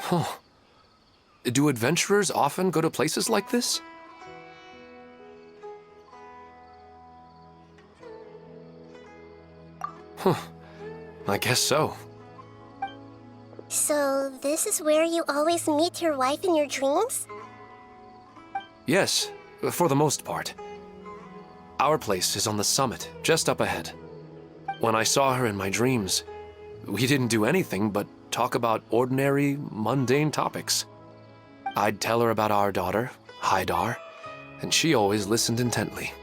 Huh. Do adventurers often go to places like this? Huh. I guess so. So, this is where you always meet your wife in your dreams? Yes, for the most part. Our place is on the summit, just up ahead. When I saw her in my dreams, we didn't do anything but talk about ordinary, mundane topics. I'd tell her about our daughter, Haidar, and she always listened intently.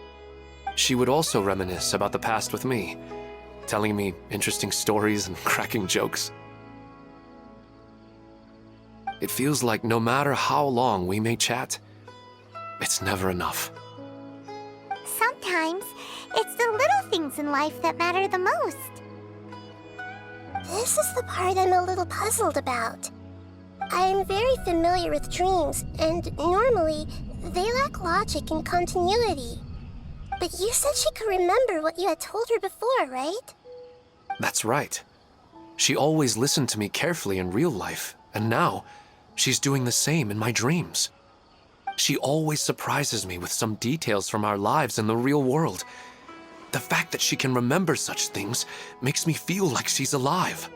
She would also reminisce about the past with me, telling me interesting stories and cracking jokes. It feels like no matter how long we may chat, it's never enough. Sometimes, it's the little things in life that matter the most. This is the part I'm a little puzzled about. I'm very familiar with dreams, and normally, they lack logic and continuity. But you said she could remember what you had told her before, right? That's right. She always listened to me carefully in real life, and now, she's doing the same in my dreams. She always surprises me with some details from our lives in the real world. The fact that she can remember such things makes me feel like she's alive.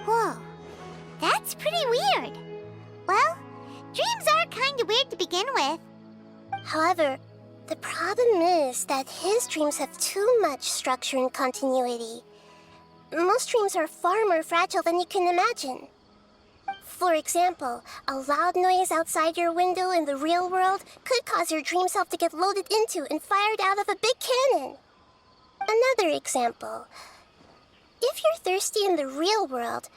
Whoa, that's pretty weird. Well, dreams are kinda weird to begin with. However, the problem is that his dreams have too much structure and continuity. Most dreams are far more fragile than you can imagine. For example, a loud noise outside your window in the real world could cause your dream self to get loaded into and fired out of a big cannon. Another example. If you're thirsty in the real world,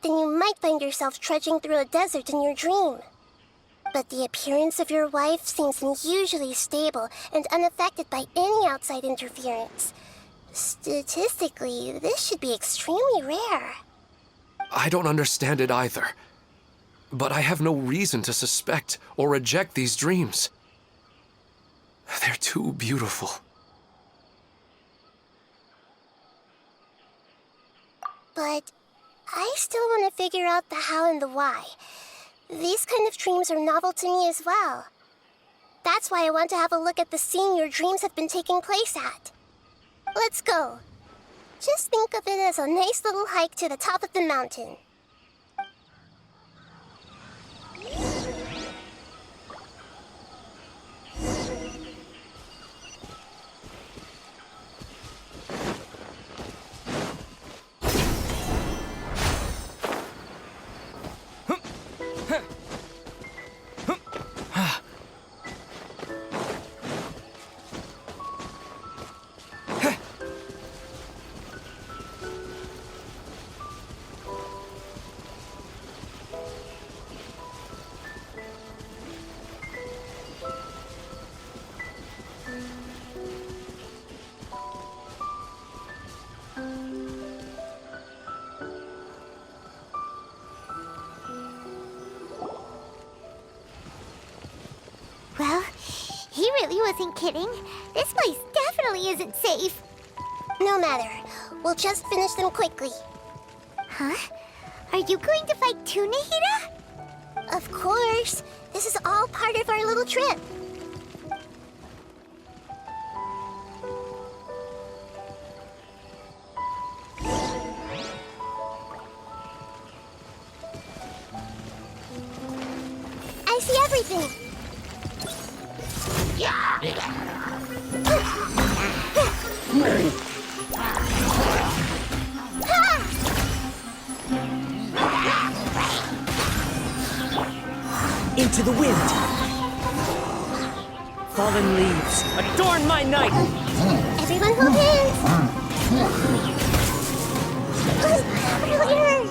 then you might find yourself trudging through a desert in your dream. But the appearance of your wife seems unusually stable and unaffected by any outside interference. Statistically, this should be extremely rare. I don't understand it either. But I have no reason to suspect or reject these dreams. They're too beautiful. But I still want to figure out the how and the why. These kind of dreams are novel to me as well. That's why I want to have a look at the scene your dreams have been taking place at. Let's go. Just think of it as a nice little hike to the top of the mountain. Well, he really wasn't kidding. This place definitely isn't safe. No matter. We'll just finish them quickly. Huh? Are you going to fight too, Nehida? Of course. This is all part of our little trip. I see everything. Into the wind. Fallen leaves, adorn my night. Everyone hold hands. Really hurt.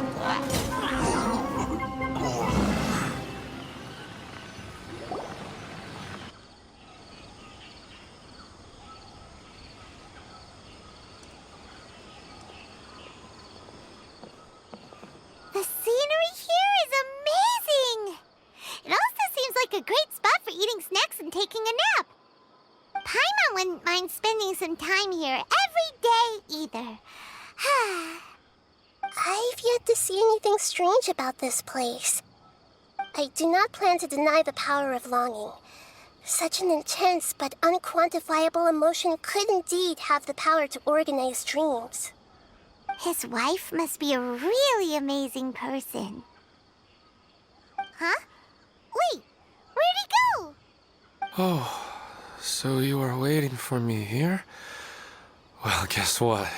The scenery here is amazing! It also seems like a great spot for eating snacks and taking a nap. Paimon wouldn't mind spending some time here every day either. I've yet to see anything strange about this place. I do not plan to deny the power of longing. Such an intense but unquantifiable emotion could indeed have the power to organize dreams. His wife must be a really amazing person. Huh? Wait, where'd he go? Oh, so you are waiting for me here? Well, guess what?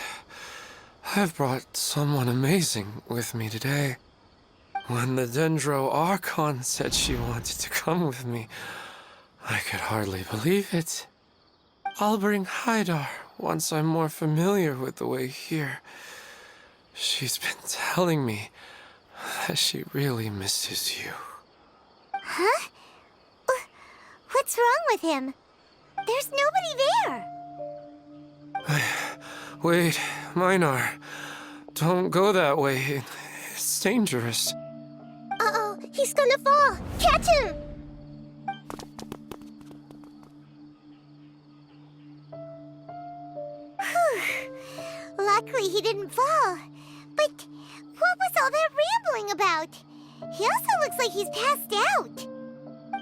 I've brought someone amazing with me today. When the Dendro Archon said she wanted to come with me, I could hardly believe it. I'll bring Haidar once I'm more familiar with the way here. She's been telling me that she really misses you. Huh? What's wrong with him? There's nobody there. Wait, Minar. Don't go that way. It's dangerous. Uh-oh, he's gonna fall! Catch him! Luckily he didn't fall. But what was all that rambling about? He also looks like he's passed out.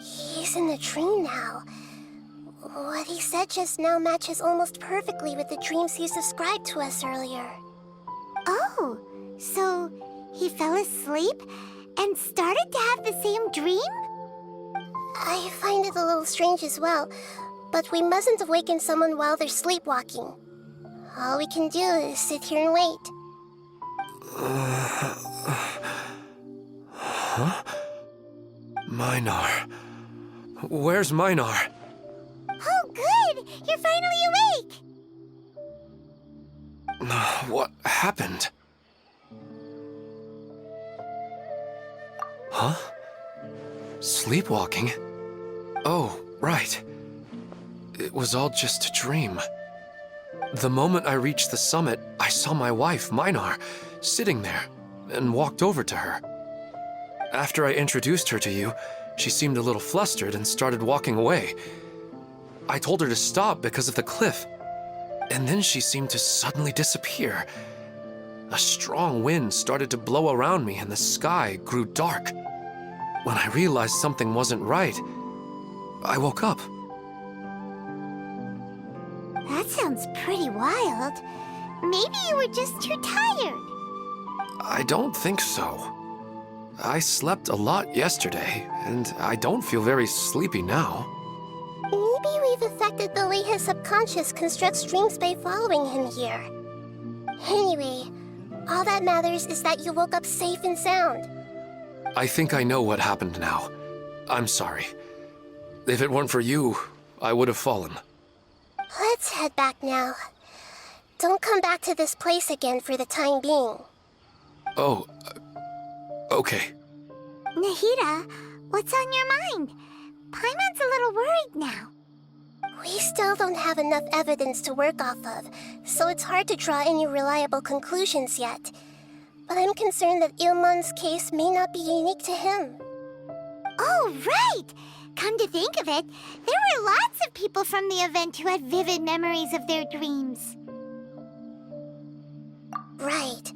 He's in a dream now. What he said just now matches almost perfectly with the dreams he's described to us earlier. Oh, so he fell asleep and started to have the same dream? I find it a little strange as well, but we mustn't awaken someone while they're sleepwalking. All we can do is sit here and wait. Huh? Minar. Where's Minar? Oh, good! You're finally awake! What happened? Huh? Sleepwalking? Oh, right. It was all just a dream. The moment I reached the summit, I saw my wife, Minar, sitting there, and walked over to her. After I introduced her to you, she seemed a little flustered and started walking away. I told her to stop because of the cliff, and then she seemed to suddenly disappear. A strong wind started to blow around me and the sky grew dark. When I realized something wasn't right, I woke up. That sounds pretty wild. Maybe you were just too tired. I don't think so. I slept a lot yesterday, and I don't feel very sleepy now. Maybe we've affected the way his subconscious constructs dreams by following him here. Anyway, all that matters is that you woke up safe and sound. I think I know what happened now. I'm sorry. If it weren't for you, I would have fallen. Let's head back now. Don't come back to this place again for the time being. Oh, okay. Nehida, what's on your mind? Paimon's a little worried now. We still don't have enough evidence to work off of, so it's hard to draw any reliable conclusions yet. But I'm concerned that Ilmon's case may not be unique to him. Oh, right! Come to think of it, there were lots of people from the event who had vivid memories of their dreams. Right.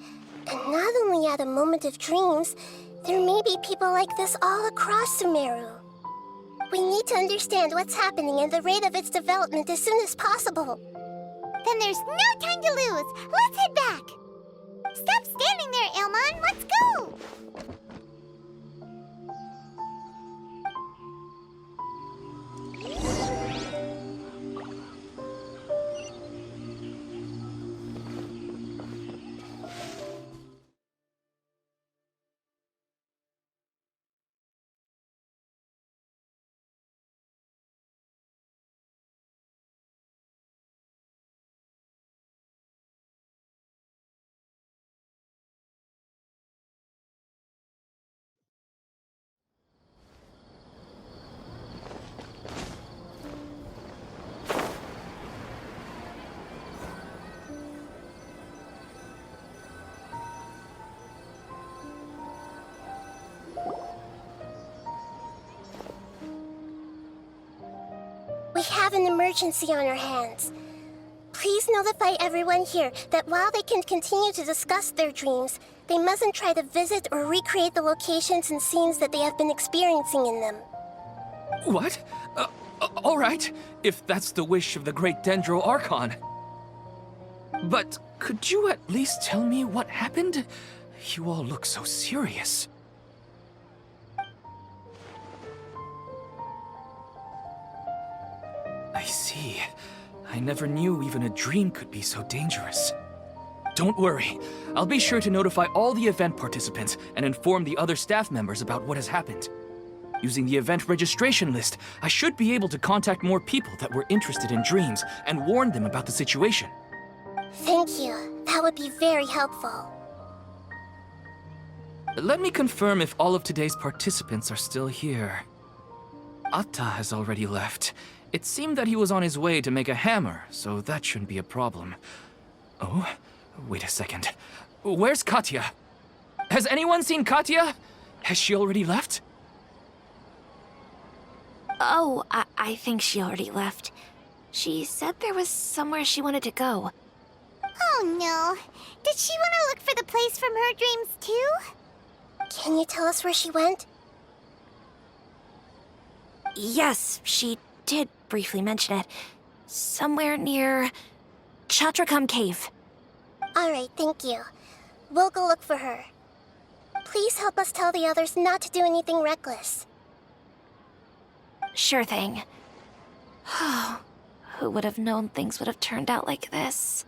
And not only at a moment of dreams, there may be people like this all across Sumeru. We need to understand what's happening and the rate of its development as soon as possible. Then there's no time to lose. Let's head back. Stop standing there, Ilmon. Let's go. We have an emergency on our hands. Please notify everyone here that while they can continue to discuss their dreams, they mustn't try to visit or recreate the locations and scenes that they have been experiencing in them. What? All right, if that's the wish of the great Dendro Archon. But could you at least tell me what happened? You all look so serious. I see. I never knew even a dream could be so dangerous. Don't worry. I'll be sure to notify all the event participants and inform the other staff members about what has happened. Using the event registration list, I should be able to contact more people that were interested in dreams and warn them about the situation. Thank you. That would be very helpful. Let me confirm if all of today's participants are still here. Atta has already left. It seemed that he was on his way to make a hammer, so that shouldn't be a problem. Oh, wait a second. Where's Katya? Has anyone seen Katya? Has she already left? Oh, I think she already left. She said there was somewhere she wanted to go. Oh no. Did she want to look for the place from her dreams too? Can you tell us where she went? Yes, she did briefly mention it. Somewhere near Chatrakam Cave. Alright, thank you. We'll go look for her. Please help us tell the others not to do anything reckless. Sure thing. Who would have known things would have turned out like this?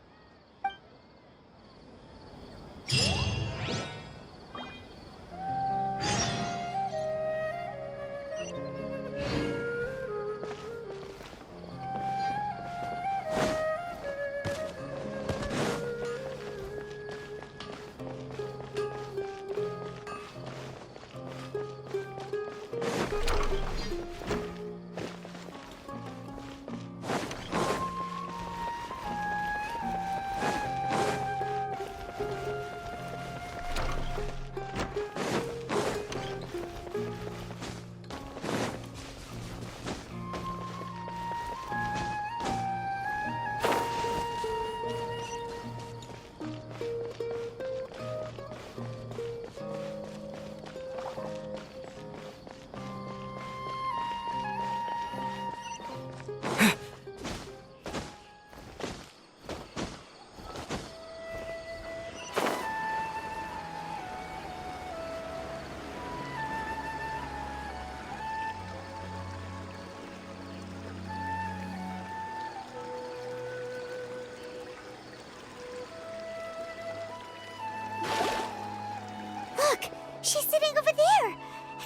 She's sitting over there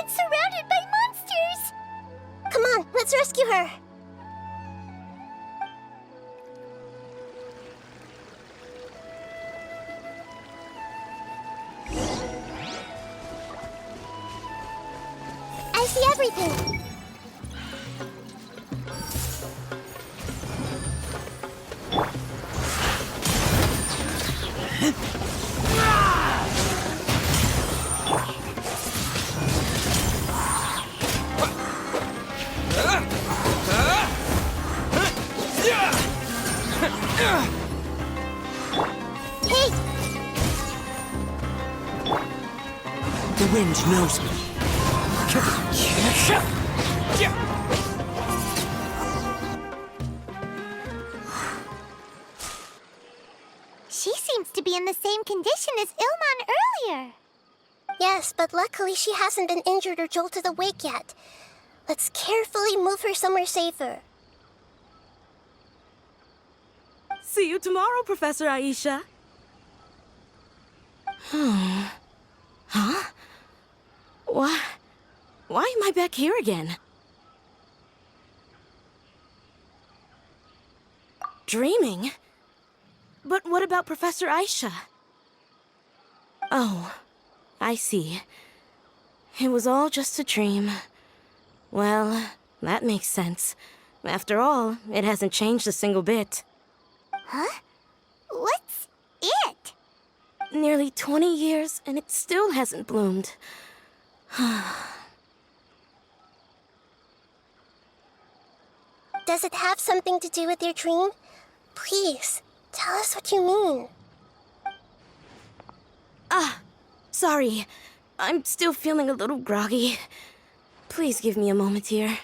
and surrounded by monsters. Come on, let's rescue her. I see everything. Hey! The wind knows me. She seems to be in the same condition as Ilman earlier. Yes, but luckily she hasn't been injured or jolted awake yet. Let's carefully move her somewhere safer. See you tomorrow, Professor Aisha. Huh? Why am I back here again? Dreaming? But what about Professor Aisha? Oh, I see. It was all just a dream. Well, that makes sense. After all, it hasn't changed a single bit. Huh? What's it? Nearly 20 years, and it still hasn't bloomed. Does it have something to do with your dream? Please, tell us what you mean. Sorry. I'm still feeling a little groggy. Please give me a moment here.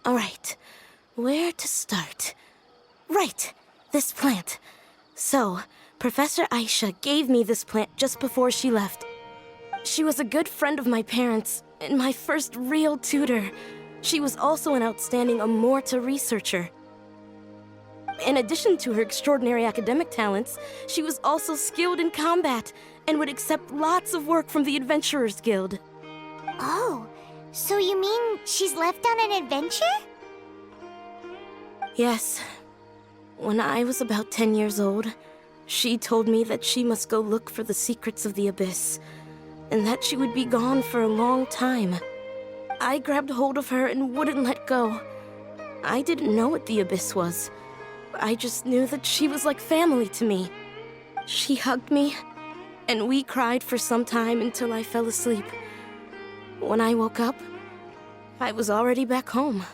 All right. Where to start? Right. This plant. So, Professor Aisha gave me this plant just before she left. She was a good friend of my parents and my first real tutor. She was also an outstanding Amorta researcher. In addition to her extraordinary academic talents, she was also skilled in combat and would accept lots of work from the Adventurers Guild. Oh, so you mean she's left on an adventure? Yes. When I was about 10 years old, she told me that she must go look for the secrets of the Abyss, and that she would be gone for a long time. I grabbed hold of her and wouldn't let go. I didn't know what the Abyss was. I just knew that she was like family to me. She hugged me, and we cried for some time until I fell asleep. When I woke up, I was already back home.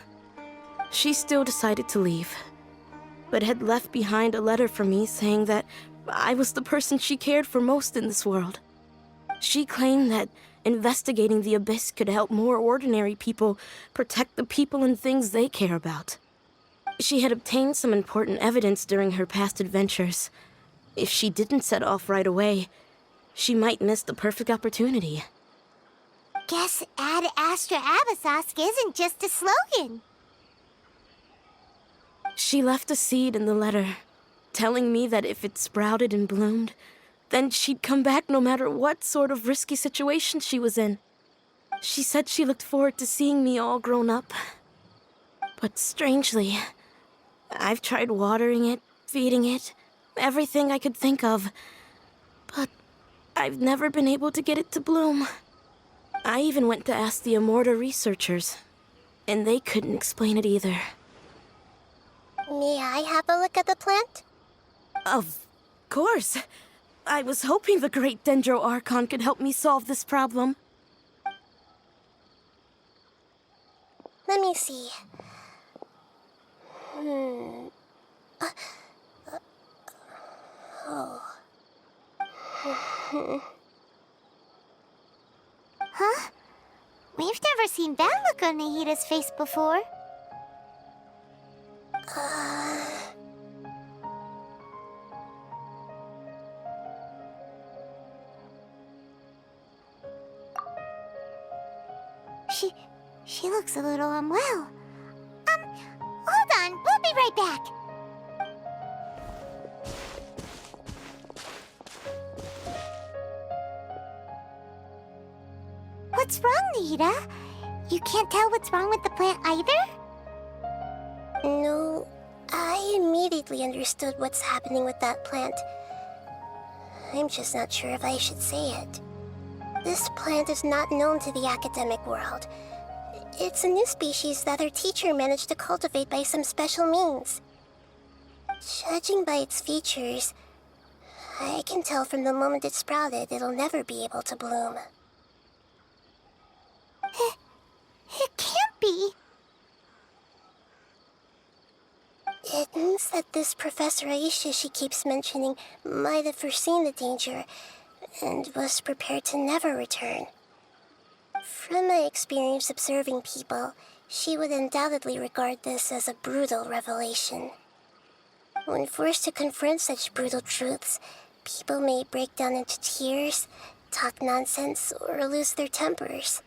She still decided to leave, but had left behind a letter for me saying that I was the person she cared for most in this world. She claimed that investigating the Abyss could help more ordinary people protect the people and things they care about. She had obtained some important evidence during her past adventures. If she didn't set off right away, she might miss the perfect opportunity. Guess Ad Astra Abyssosque isn't just a slogan. She left a seed in the letter, telling me that if it sprouted and bloomed, then she'd come back no matter what sort of risky situation she was in. She said she looked forward to seeing me all grown up. But strangely, I've tried watering it, feeding it, everything I could think of. But I've never been able to get it to bloom. I even went to ask the Amorta researchers, and they couldn't explain it either. May I have a look at the plant? Of course. I was hoping the great Dendro Archon could help me solve this problem. Let me see. Huh? We've never seen that look on Nehida's face before. She looks a little unwell. Hold on, we'll be right back. What's wrong, Nehida? You can't tell what's wrong with the plant either? No, I immediately understood what's happening with that plant. I'm just not sure if I should say it. This plant is not known to the academic world. It's a new species that our teacher managed to cultivate by some special means. Judging by its features, I can tell from the moment it sprouted it'll never be able to bloom. It can't be. It means that this Professor Aisha she keeps mentioning might have foreseen the danger and was prepared to never return. From my experience observing people, she would undoubtedly regard this as a brutal revelation. When forced to confront such brutal truths, people may break down into tears, talk nonsense, or lose their tempers.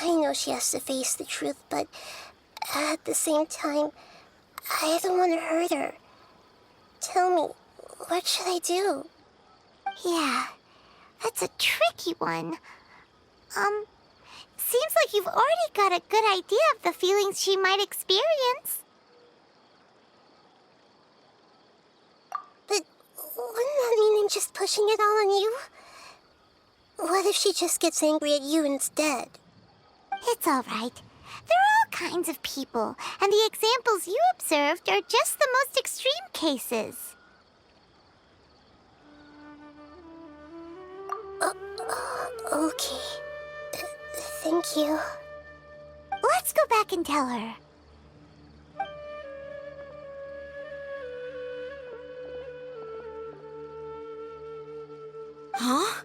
I know she has to face the truth, but at the same time, I don't want to hurt her. Tell me, what should I do? Yeah, that's a tricky one. Seems like you've already got a good idea of the feelings she might experience. But wouldn't that mean I'm just pushing it all on you? What if she just gets angry at you instead? It's all right. There are all kinds of people, and the examples you observed are just the most extreme cases. Okay. Thank you. Let's go back and tell her. Huh?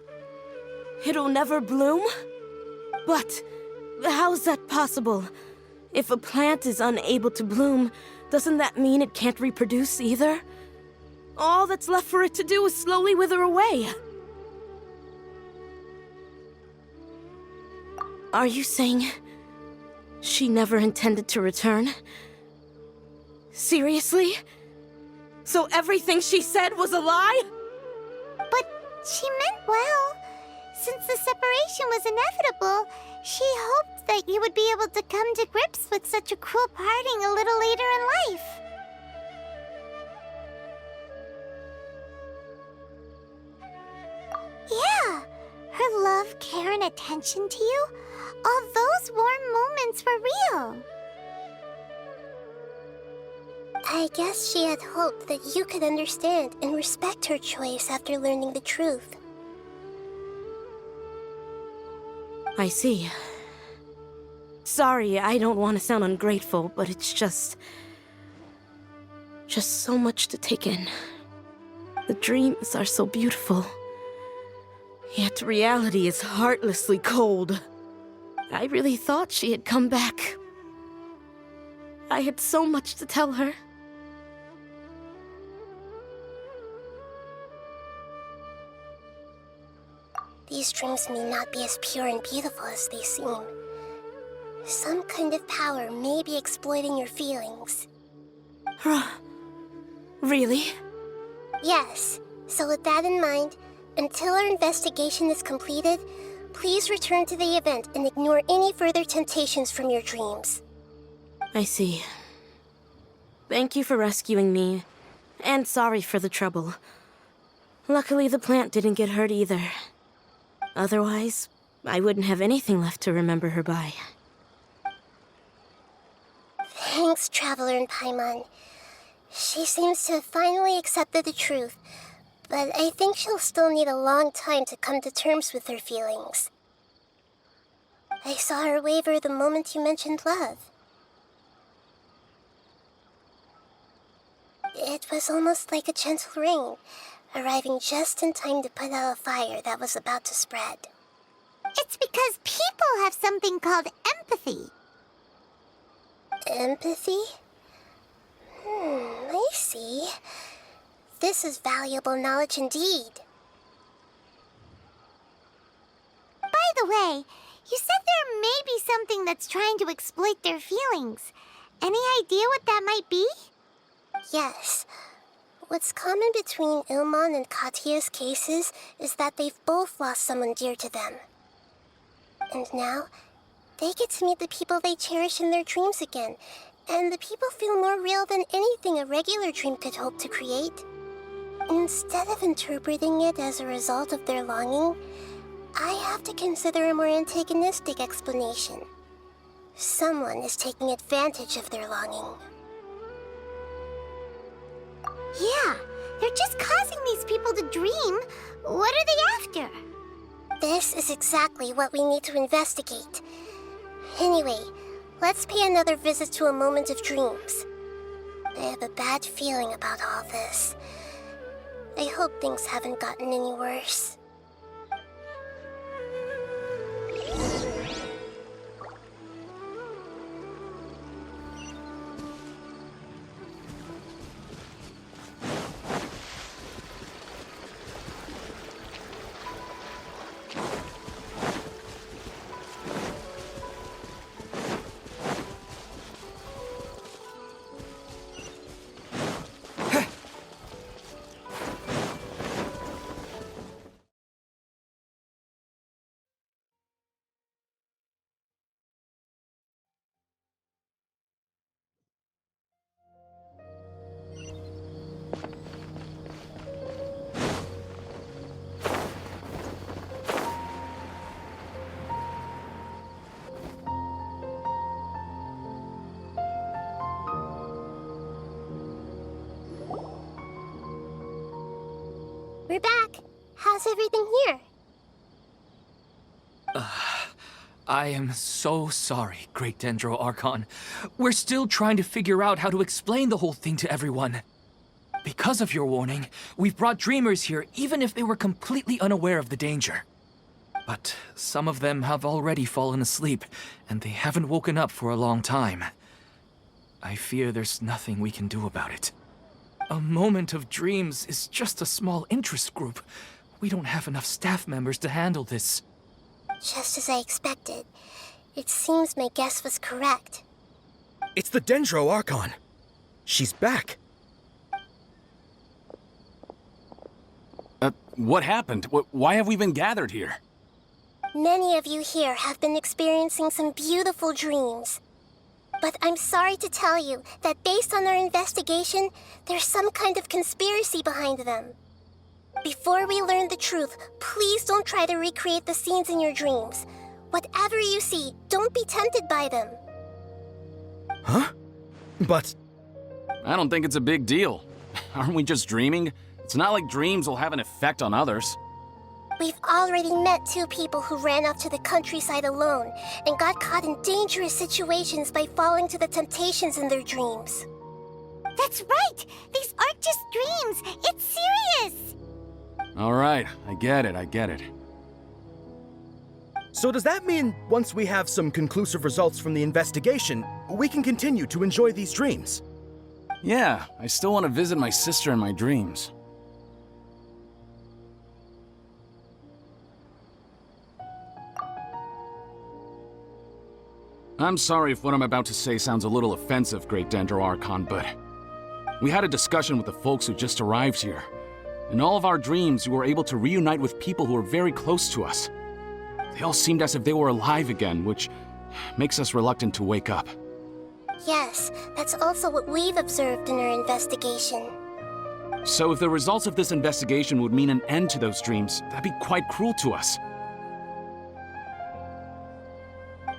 It'll never bloom? But how's that possible? If a plant is unable to bloom, doesn't that mean it can't reproduce either? All that's left for it to do is slowly wither away. Are you saying she never intended to return? Seriously? So everything she said was a lie? But she meant well. Since the separation was inevitable, she hoped that you would be able to come to grips with such a cruel parting a little later in life. Yeah, her love, care, and attention to you, all those warm moments were real. I guess she had hoped that you could understand and respect her choice after learning the truth. I see. Sorry, I don't want to sound ungrateful, but it's just so much to take in. The dreams are so beautiful. Yet reality is heartlessly cold. I really thought she had come back. I had so much to tell her. These dreams may not be as pure and beautiful as they seem. Some kind of power may be exploiting your feelings. Really? Yes, so with that in mind, until our investigation is completed, please return to the event and ignore any further temptations from your dreams. I see. Thank you for rescuing me, and sorry for the trouble. Luckily, the plant didn't get hurt either. Otherwise, I wouldn't have anything left to remember her by. Thanks, Traveler and Paimon. She seems to have finally accepted the truth, but I think she'll still need a long time to come to terms with her feelings. I saw her waver the moment you mentioned love. It was almost like a gentle rain, arriving just in time to put out a fire that was about to spread. It's because people have something called empathy. Empathy? I see. This is valuable knowledge indeed. By the way, you said there may be something that's trying to exploit their feelings. Any idea what that might be? Yes. What's common between Ilmon and Katya's cases is that they've both lost someone dear to them. And now, they get to meet the people they cherish in their dreams again, and the people feel more real than anything a regular dream could hope to create. Instead of interpreting it as a result of their longing, I have to consider a more antagonistic explanation. Someone is taking advantage of their longing. Yeah, they're just causing these people to dream. What are they after? This is exactly what we need to investigate. Anyway, let's pay another visit to a moment of dreams. I have a bad feeling about all this. I hope things haven't gotten any worse. We're back. How's everything here? I am so sorry, Great Dendro Archon. We're still trying to figure out how to explain the whole thing to everyone. Because of your warning, we've brought dreamers here even if they were completely unaware of the danger. But some of them have already fallen asleep, and they haven't woken up for a long time. I fear there's nothing we can do about it. A moment of dreams is just a small interest group. We don't have enough staff members to handle this. Just as I expected. It seems my guess was correct. It's the Dendro Archon. She's back. What happened? Why have we been gathered here? Many of you here have been experiencing some beautiful dreams. But I'm sorry to tell you that based on our investigation, there's some kind of conspiracy behind them. Before we learn the truth, please don't try to recreate the scenes in your dreams. Whatever you see, don't be tempted by them. Huh? But... I don't think it's a big deal. Aren't we just dreaming? It's not like dreams will have an effect on others. We've already met 2 people who ran off to the countryside alone and got caught in dangerous situations by falling to the temptations in their dreams. That's right! These aren't just dreams! It's serious! All right, I get it. so does that mean once we have some conclusive results from the investigation, we can continue to enjoy these dreams? Yeah, I still want to visit my sister in my dreams. I'm sorry if what I'm about to say sounds a little offensive, Great Dendro Archon, but we had a discussion with the folks who just arrived here. In all of our dreams, we were able to reunite with people who were very close to us. They all seemed as if they were alive again, which makes us reluctant to wake up. Yes, that's also what we've observed in our investigation. So if the results of this investigation would mean an end to those dreams, that'd be quite cruel to us.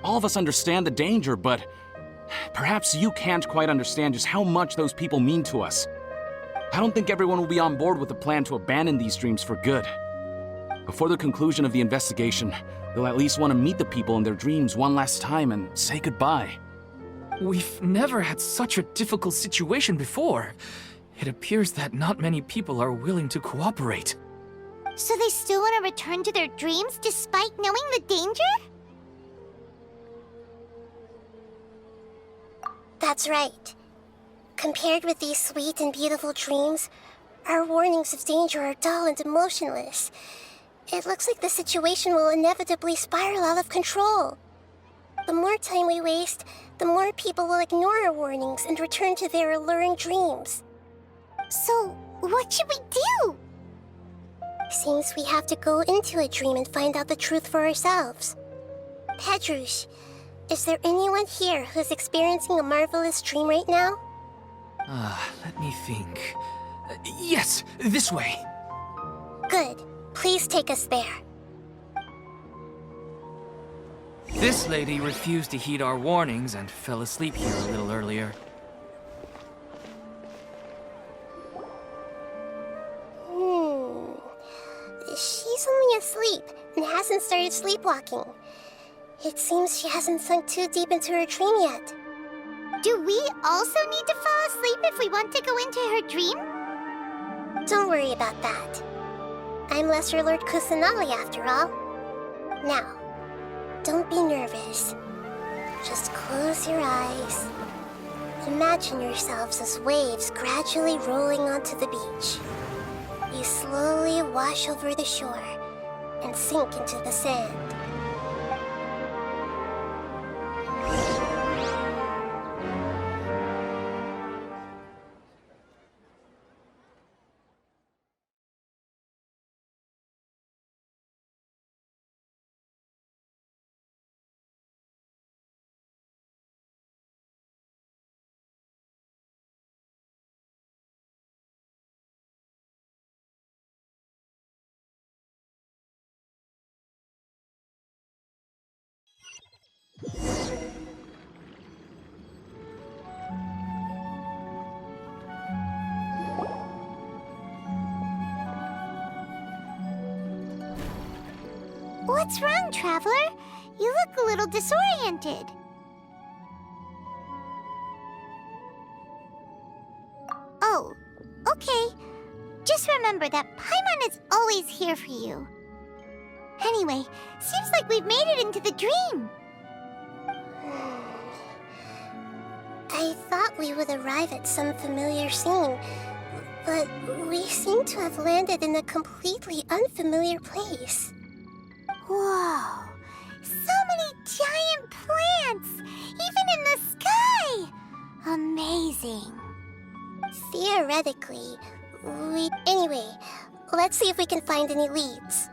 All of us understand the danger, but perhaps you can't quite understand just how much those people mean to us. I don't think everyone will be on board with the plan to abandon these dreams for good. Before the conclusion of the investigation, they'll at least want to meet the people in their dreams one last time and say goodbye. We've never had such a difficult situation before. It appears that not many people are willing to cooperate. So they still want to return to their dreams despite knowing the danger? That's right. Compared with these sweet and beautiful dreams, our warnings of danger are dull and emotionless. It looks like the situation will inevitably spiral out of control. The more time we waste, the more people will ignore our warnings and return to their alluring dreams. So, what should we do? Seems we have to go into a dream and find out the truth for ourselves. Pedrush, is there anyone here who's experiencing a marvelous dream right now? Let me think. Yes, this way. Good. Please take us there. This lady refused to heed our warnings and fell asleep here a little earlier. She's only asleep and hasn't started sleepwalking. It seems she hasn't sunk too deep into her dream yet. Do we also need to fall asleep if we want to go into her dream? Don't worry about that. I'm Lesser Lord Kusanali after all. Now, don't be nervous. Just close your eyes. Imagine yourselves as waves gradually rolling onto the beach. You slowly wash over the shore and sink into the sand. What's wrong, Traveler? You look a little disoriented. Oh, okay. remember that Paimon is always here for you. Anyway, seems like we've made it into the dream. I thought we would arrive at some familiar scene, but we seem to have landed in a completely unfamiliar place. Whoa! So many giant plants! Even in the sky! Amazing. Theoretically, Anyway, let's see if we can find any leads.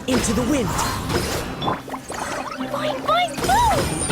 Into the wind! Boing, boing, boom!